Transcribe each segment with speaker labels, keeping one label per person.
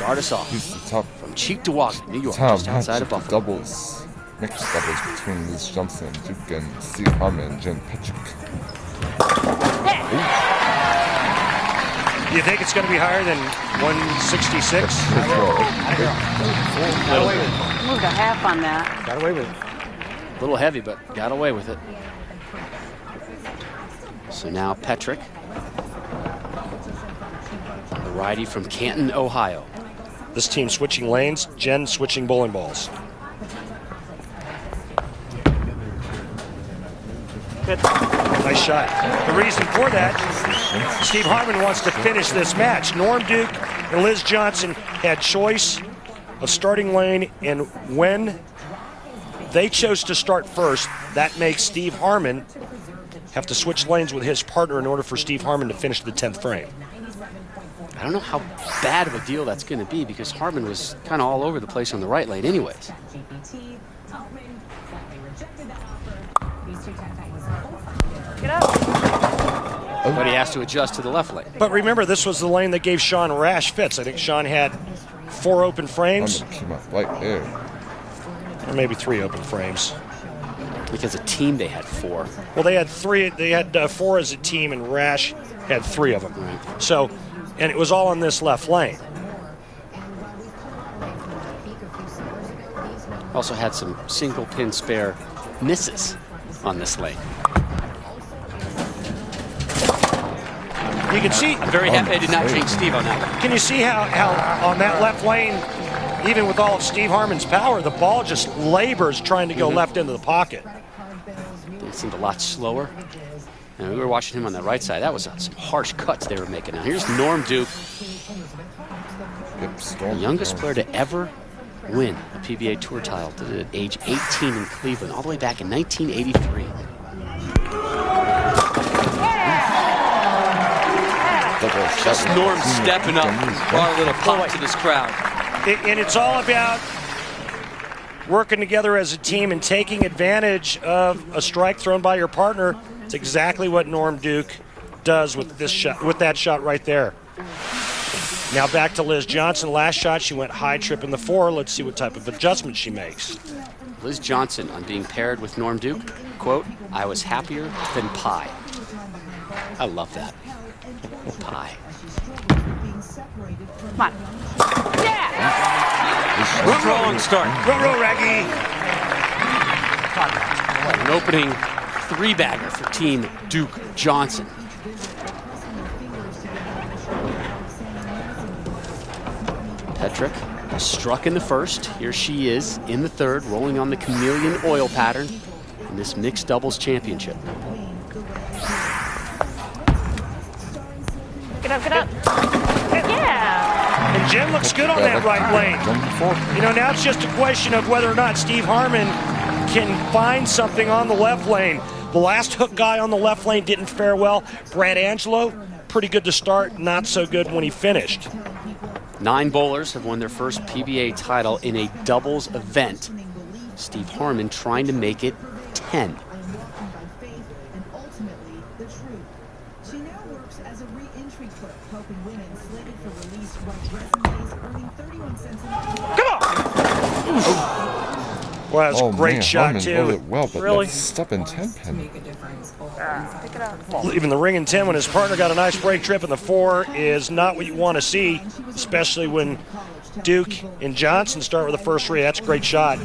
Speaker 1: start us off.
Speaker 2: He's the top.
Speaker 1: From Cheektowaga, New York,
Speaker 2: Tom
Speaker 1: just outside of Buffalo.
Speaker 2: Doubles, mixed doubles between Liz Johnson, Duke, and Steve Harmen and Jen Petrick.
Speaker 3: Do you think it's going to be higher than 166?
Speaker 4: Got away with it. Moved a half on that.
Speaker 3: Got away with it.
Speaker 1: A little heavy, but got away with it. So now Petrick, the righty from Canton, Ohio.
Speaker 3: This team switching lanes, Jen switching bowling balls. Nice shot. The reason for that, Steve Harmen wants to finish this match. Norm Duke and Liz Johnson had choice of starting lane, and when they chose to start first, that makes Steve Harmen have to switch lanes with his partner in order for Steve Harmen to finish the 10th frame.
Speaker 1: I don't know how bad of a deal that's going to be because Harmen was kind of all over the place on the right lane anyways.
Speaker 4: Get up.
Speaker 1: But he has to adjust to the left lane.
Speaker 3: But remember, this was the lane that gave Sean rash fits. I think Sean had 4 open frames.
Speaker 2: Harmen came up right there.
Speaker 3: Or maybe 3 open frames.
Speaker 1: Because a team they had 4.
Speaker 3: Well, they had 3. They had 4 as a team, and Rash had 3 of them.
Speaker 1: Right.
Speaker 3: So, and it was all on this left lane.
Speaker 1: Also had some single pin spare misses on this lane.
Speaker 3: You can see.
Speaker 1: I'm very happy I did not jinx Steve on that one.
Speaker 3: Can you see how on that left lane, even with all of Steve Harmen's power, the ball just labors trying to go left into the pocket.
Speaker 1: It seemed a lot slower. And we were watching him on the right side. That was some harsh cuts they were making. Now here's Norm Duke, the youngest player to ever win a PBA Tour title. Did it at age 18 in Cleveland, all the way back in 1983. Just Norm stepping up, brought a little pop to this crowd.
Speaker 3: And it's all about working together as a team and taking advantage of a strike thrown by your partner. It's exactly what Norm Duke does with this shot, with that shot right there. Now back to Liz Johnson. Last shot, she went high tripping the 4. Let's see what type of adjustment she makes.
Speaker 1: Liz Johnson on being paired with Norm Duke, quote, "I was happier than pie." I love that. Pie.
Speaker 4: Come on. Yeah!
Speaker 1: Strong start.
Speaker 3: Row, Raggy.
Speaker 1: An opening 3-bagger for Team Duke Johnson. Petrick struck in the first. Here she is in the third, rolling on the chameleon oil pattern in this mixed doubles championship.
Speaker 4: Get up, get up. Yeah!
Speaker 3: And Jen looks good on that right lane. You know, now it's just a question of whether or not Steve Harmen can find something on the left lane. The last hook guy on the left lane didn't fare well. Brad Angelo, pretty good to start, not so good when he finished.
Speaker 1: 9 bowlers have won their first PBA title in a doubles event. Steve Harmen trying to make it 10.
Speaker 3: Well, that was a great
Speaker 2: man,
Speaker 3: shot,
Speaker 2: Harmen
Speaker 3: too.
Speaker 2: bowled it well, but
Speaker 3: Really?
Speaker 2: that step in 10 pin.
Speaker 4: Pick it up.
Speaker 3: Even the ring in 10 when his partner got a nice break trip in the 4 is not what you want to see, especially when Duke and Johnson start with the first 3. That's a great shot.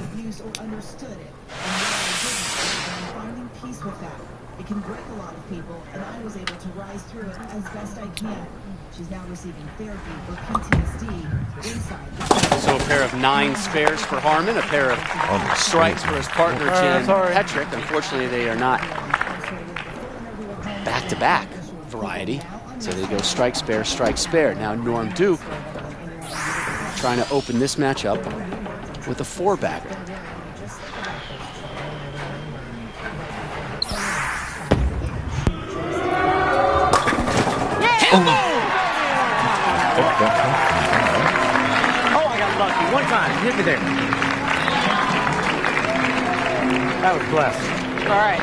Speaker 1: So a pair of 9 spares for Harmen, a pair of strikes for his partner, Jen Petrick. Unfortunately, they are not back-to-back variety. So they go strike, spare. Now Norm Duke trying to open this match up with a 4-bagger.
Speaker 5: Oh, I got lucky. One time. Hit me there. That was blessed.
Speaker 4: All right.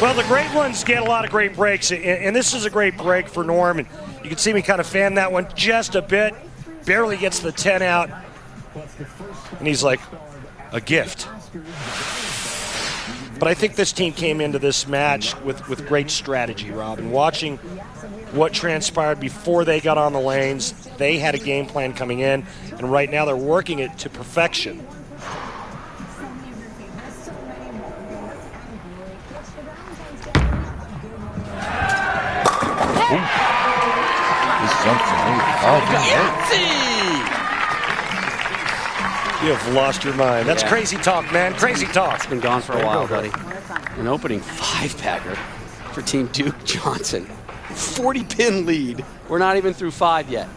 Speaker 3: Well, the great ones get a lot of great breaks, and this is a great break for Norm. And you can see me kind of fan that one just a bit. barely gets the 10 out, and he's like, a gift. But I think this team came into this match with great strategy, Rob. And watching what transpired before they got on the lanes, they had a game plan coming in, and right now they're working it to perfection. You have lost your mind. That's crazy talk, man. Crazy talk.
Speaker 1: It's been gone for a while, buddy. An opening 5-packer for Team Duke Johnson. 40-pin lead. We're not even through 5 yet.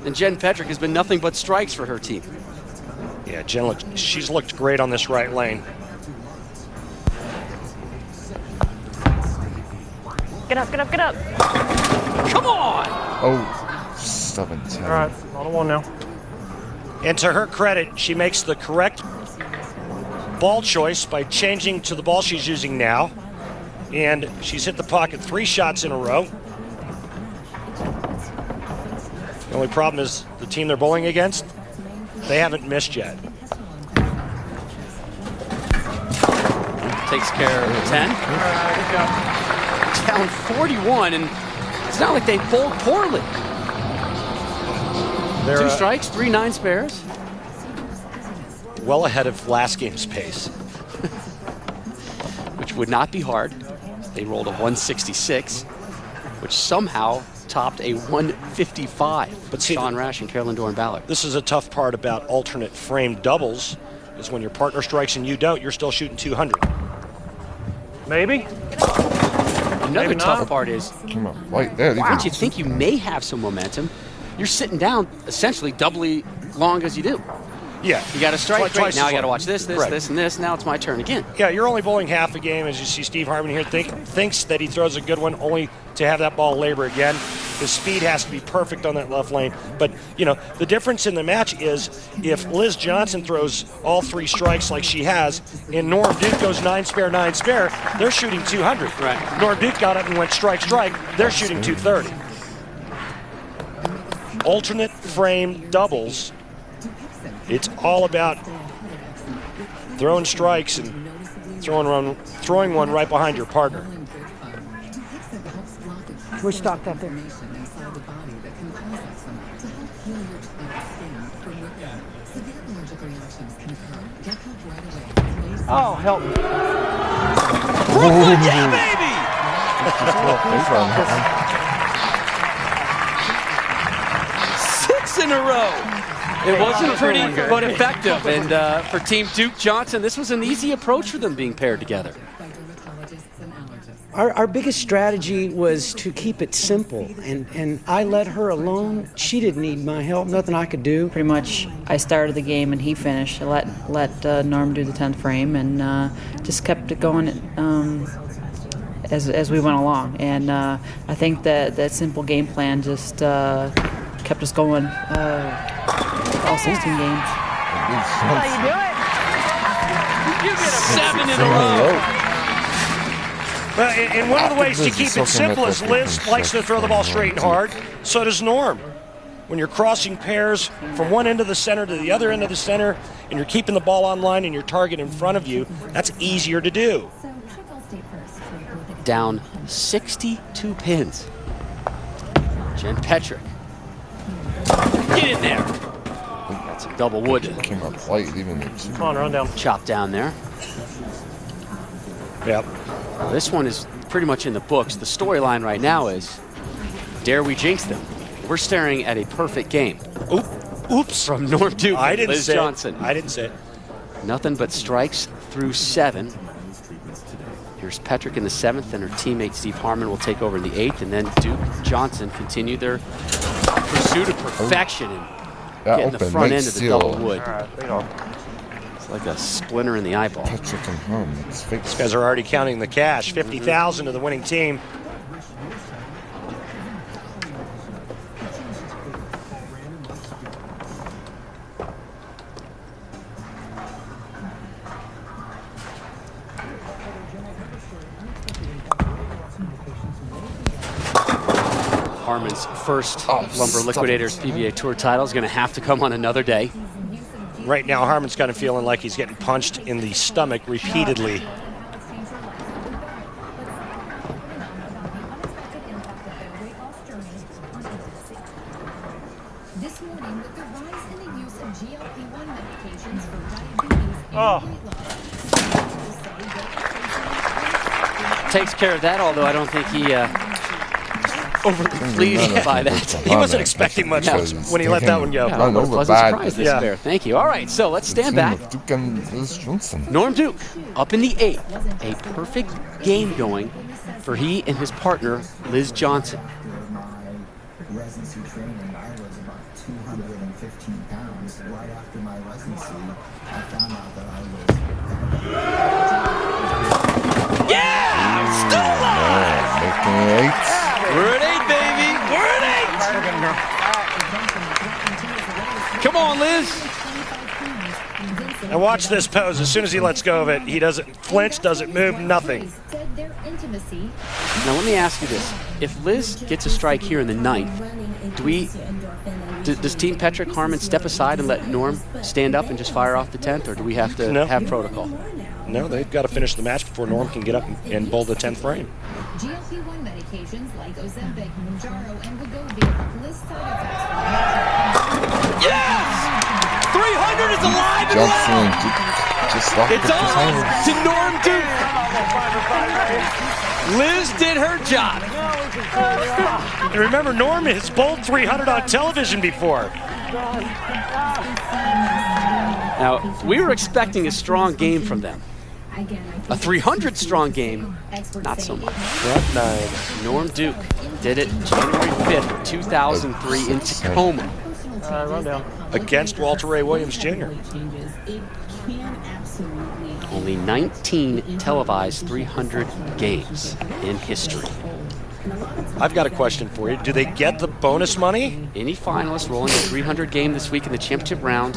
Speaker 1: And Jen Petrick has been nothing but strikes for her team.
Speaker 3: Yeah, Jen, she's looked great on this right lane.
Speaker 4: Get up, get up, get up.
Speaker 1: Come on!
Speaker 2: Oh, 17.
Speaker 5: All right, on the one now.
Speaker 3: And to her credit, she makes the correct ball choice by changing to the ball she's using now. And she's hit the pocket 3 shots in a row. The only problem is the team they're bowling against, they haven't missed yet.
Speaker 1: Takes care of the 10. Down 41, and it's not like they bowled poorly. 2 strikes, 3 9 spares.
Speaker 3: Well ahead of last game's pace.
Speaker 1: Which would not be hard. They rolled a 166, which somehow topped a 155.
Speaker 3: But see,
Speaker 1: Sean Rash and Carolyn Doran-Ballard.
Speaker 3: This is a tough part about alternate frame doubles, is when your partner strikes and you don't, you're still shooting 200.
Speaker 5: Maybe.
Speaker 1: Another tough part is,
Speaker 2: Came up right there.
Speaker 1: once you think you may have some momentum, you're sitting down essentially doubly long as you do.
Speaker 3: Yeah.
Speaker 1: You got a strike,
Speaker 3: Twice
Speaker 1: great.
Speaker 3: as
Speaker 1: Now I got to
Speaker 3: long.
Speaker 1: watch this,
Speaker 3: Right.
Speaker 1: this, and this. Now it's my turn again.
Speaker 3: Yeah, you're only bowling half a game, as you see Steve Harmen here thinks that he throws a good one, only to have that ball labor again. His speed has to be perfect on that left lane. But, you know, the difference in the match is if Liz Johnson throws all 3 strikes like she has, and Norm Duke goes 9 spare, 9 spare, they're shooting 200.
Speaker 1: Right.
Speaker 3: Norm Duke got up and went strike, strike, they're shooting 230. Alternate frame doubles, it's all about throwing strikes and throwing one right behind your partner.
Speaker 6: We're stocked up there.
Speaker 5: Oh, help me.
Speaker 1: Yeah, baby! Six in a row. It wasn't pretty, but effective. And for Team Duke Johnson, this was an easy approach for them being paired together.
Speaker 6: Our biggest strategy was to keep it simple, and I let her alone. She didn't need my help, nothing I could do.
Speaker 7: Pretty much, I started the game and he finished. I let Norm do the 10th frame and just kept it going as we went along. And I think that simple game plan just kept us going all 16 games.
Speaker 4: How you do it?
Speaker 1: You get a 7 in a row.
Speaker 3: Well, and one of the ways to keep it simple is Liz likes to throw the ball straight and hard. So does Norm. When you're crossing pairs from one end of the center to the other end of the center, and you're keeping the ball on line and your target in front of you, that's easier to do.
Speaker 1: Down 62 pins. Jen Petrick. Get in there. That's a double wood.
Speaker 2: Came up light, even.
Speaker 5: Come on, run down.
Speaker 1: Chop down there.
Speaker 3: Yep.
Speaker 1: This one is pretty much in the books. The storyline right now is, dare we jinx them? We're staring at a perfect game. Oops. From Norm Duke
Speaker 3: I
Speaker 1: and
Speaker 3: didn't
Speaker 1: Liz
Speaker 3: say
Speaker 1: Johnson.
Speaker 3: I didn't say it.
Speaker 1: Nothing but strikes through 7. Here's Petrick in the 7th, and her teammate Steve Harmen will take over in the 8th, and then Duke Johnson continue their pursuit of perfection and getting the front end of the double wood.
Speaker 5: All right, lead on.
Speaker 1: It's like a splinter in the eyeball.
Speaker 2: Petrick and Harmen. It's fake.
Speaker 3: These guys are already counting the cash. 50,000 to the winning team.
Speaker 1: Harmen's first
Speaker 2: Oh,
Speaker 1: Lumber
Speaker 2: stop
Speaker 1: Liquidators
Speaker 2: it.
Speaker 1: PBA Tour title is going to have to come on another day.
Speaker 3: Right now, Harmen's kind of feeling like he's getting punched in the stomach repeatedly.
Speaker 8: This morning, with the rise in the use of GLP-1 medications for diabetes and weight loss.
Speaker 1: Takes care of that, although I don't think he overly pleased by that.
Speaker 3: He wasn't expecting much when he let that one go.
Speaker 1: Yeah,
Speaker 2: over
Speaker 1: pleasant
Speaker 2: bad.
Speaker 1: surprise this
Speaker 3: Yeah.
Speaker 1: bear. Thank you. All right, so let's stand back.
Speaker 2: Duke and Liz Johnson.
Speaker 1: Norm Duke up in the 8th. A perfect game going for he and his partner, Liz Johnson.
Speaker 9: Residency training, I was about 215 pounds. Right after my residency, I found out that I was.
Speaker 1: Yeah! Still alive!
Speaker 2: Making it 8.
Speaker 1: We're at 8, baby! We're at 8! Come on, Liz!
Speaker 3: And watch this pose. As soon as he lets go of it, he doesn't flinch, doesn't move, nothing.
Speaker 1: Now let me ask you this. If Liz gets a strike here in the 9th, does Team Petrick Harmen step aside and let Norm stand up and just fire off the 10th, or do we have to have protocol?
Speaker 3: No, they've got to finish the match before Norm can get up and bowl the 10th frame.
Speaker 8: GLP-1 medications like Ozempic, Mounjaro, and Wegovy list side effects.
Speaker 1: Yes! 300 is alive and
Speaker 2: Johnson
Speaker 1: well!
Speaker 2: and Duke just locked
Speaker 1: It's
Speaker 2: up the
Speaker 1: on
Speaker 2: time.
Speaker 1: to Norm Duke. Liz did her job.
Speaker 3: And remember, Norm has bowled 300 on television before.
Speaker 1: Now, we were expecting a strong game from them. A 300 strong game, not so much.
Speaker 3: Front 9.
Speaker 1: Norm Duke did it January 5th, 2003 in Tacoma.
Speaker 5: Rundown.
Speaker 3: Against Walter Ray Williams Jr.
Speaker 1: Only 19 televised 300 games in history.
Speaker 3: I've got a question for you. Do they get the bonus money?
Speaker 1: Any finalists rolling a 300 game this week in the championship round,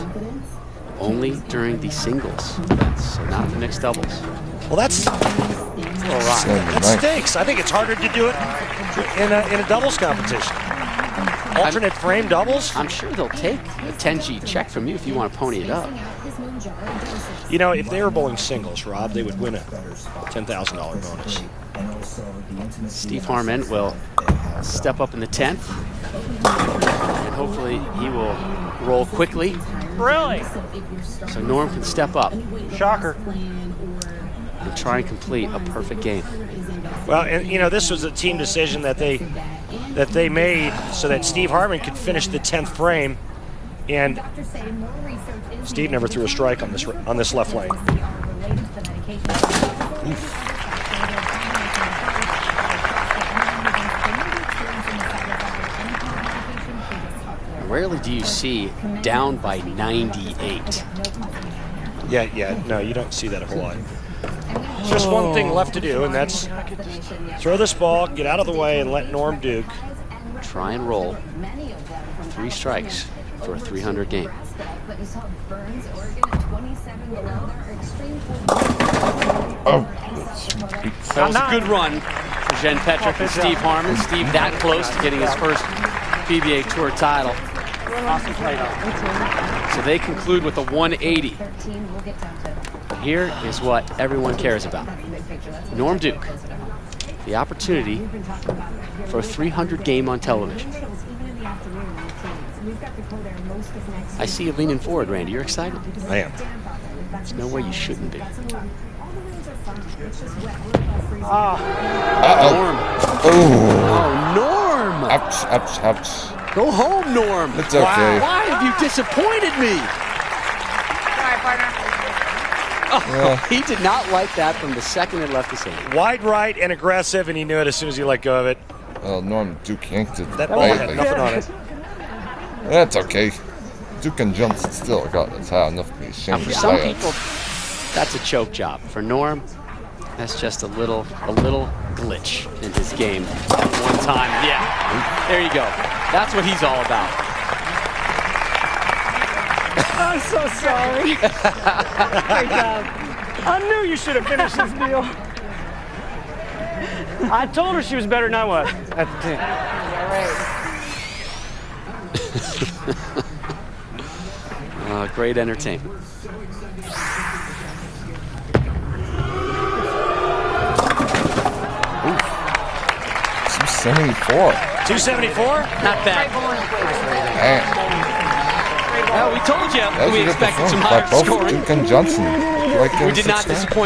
Speaker 1: only during the singles events, so not the mixed doubles.
Speaker 3: Well, that stinks. I think it's harder to do it in a doubles competition. Alternate frame doubles?
Speaker 1: I'm sure they'll take a 10G check from you if you want to pony it up.
Speaker 3: You know, if they were bowling singles, Rob, they would win a $10,000 bonus.
Speaker 1: Steve Harmen will step up in the 10th, and hopefully he will roll quickly.
Speaker 5: Really?
Speaker 1: So Norm can step up
Speaker 5: Shocker.
Speaker 1: and try and complete a perfect game.
Speaker 3: Well, and you know, this was a team decision that they made so that Steve Harmen could finish the 10th frame, and Steve never threw a strike on this left lane.
Speaker 1: Rarely do you see down by 98.
Speaker 3: Yeah, no, you don't see that a whole lot. There's just one thing left to do, and that's throw this ball, get out of the way, and let Norm Duke
Speaker 1: try and roll 3 strikes for a 300 game. That was a good run for Jen Petrick and Steve Harmen. Steve that close to getting his first PBA Tour title. So they conclude with a 180. Here is what everyone cares about. Norm Duke, the opportunity for a 300 game on television. I see you leaning forward, Randy. You're excited?
Speaker 3: I am.
Speaker 1: There's no way you shouldn't be.
Speaker 2: Uh-oh.
Speaker 1: Norm.
Speaker 2: Oh.
Speaker 1: Norm!
Speaker 2: Ouch, ouch, ouch.
Speaker 1: Go home, Norm.
Speaker 2: It's okay.
Speaker 1: Why have you disappointed me?
Speaker 4: Sorry, partner.
Speaker 1: Oh, he did not like that from the second it left his hand.
Speaker 3: Wide right and aggressive, and he knew it as soon as he let go of it.
Speaker 2: Well, Norm Duke yanked it.
Speaker 3: That ball had nothing on it.
Speaker 2: That's okay. Duke and Johnson still got it. High enough to be
Speaker 1: Now,
Speaker 2: ashamed
Speaker 1: for
Speaker 2: of
Speaker 1: some
Speaker 2: that.
Speaker 1: people, that's a choke job. For Norm, that's just a little glitch in his game at one time. Yeah, there you go. That's what he's all about.
Speaker 5: I'm so sorry. Great job. I knew you should have finished this deal. I told her she was better than I was at the 10.
Speaker 1: Great entertainment.
Speaker 2: 274.
Speaker 3: 274?
Speaker 1: Not bad.
Speaker 2: Hey,
Speaker 1: Well, we told you
Speaker 2: that was
Speaker 1: we
Speaker 2: a good
Speaker 1: expected some
Speaker 2: performance by
Speaker 1: higher
Speaker 2: both
Speaker 1: scoring.
Speaker 2: Duke and Johnson. Like
Speaker 1: We did not disappoint.